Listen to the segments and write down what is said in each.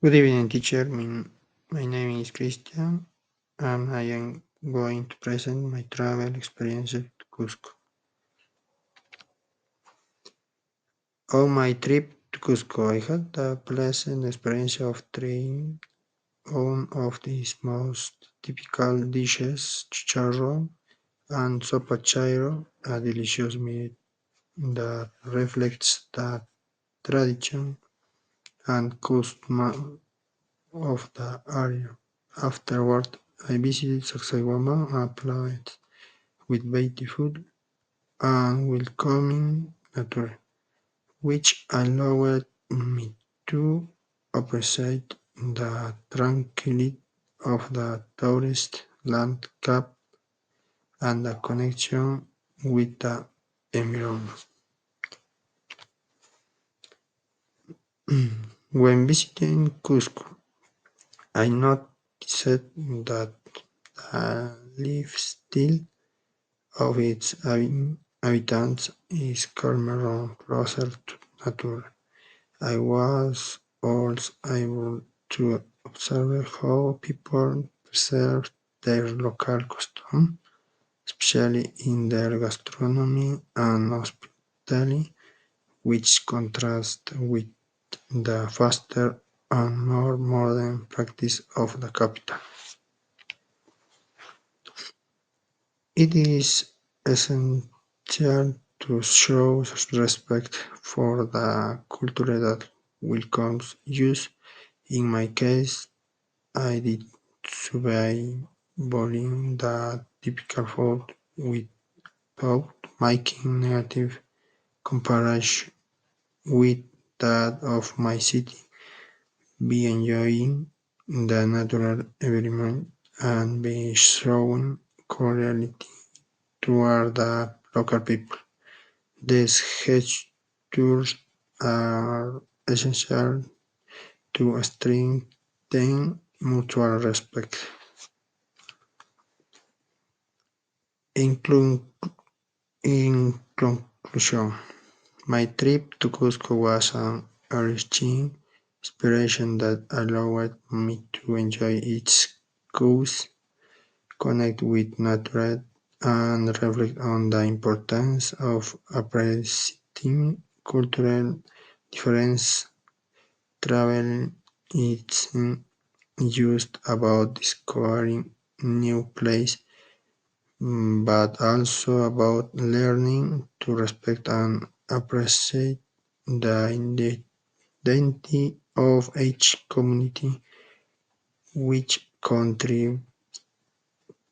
Good evening, teacher. My name is Christian, and I am going to present my travel experience to Cusco. On my trip to Cusco, I had the pleasant experience of trying one of its most typical dishes, chicharrón and sopa chairo, a delicious meat that reflects the tradition and custom of the area. Afterward, I visited Sacsayhuama, a place with beautiful and welcoming nature, which allowed me to appreciate the tranquility of the tourist landscape and the connection with the environment. When visiting Cusco, I noticed that the lifestyle of its inhabitants is calmer, closer to nature. I was also able to observe how people preserve their local customs, especially in their gastronomy and hospitality, which contrast with the faster and more modern practice of the capital. It is essential to show respect for the culture that welcomes you. In my case, I did surveying the typical food without making negative comparison with that of my city, be enjoying the natural environment and be showing cordiality toward the local people. These gestures are essential to strengthen mutual respect. In, in conclusion, my trip to Cusco was an enriching inspiration that allowed me to enjoy its coast, connect with nature, and reflect on the importance of appreciating cultural difference. Travel isn't just about discovering new places, but also about learning to respect and appreciate the identity of each community, which contribute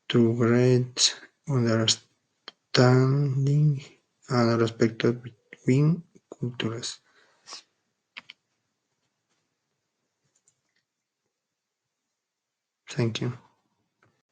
to great understanding and respect between cultures. Thank you.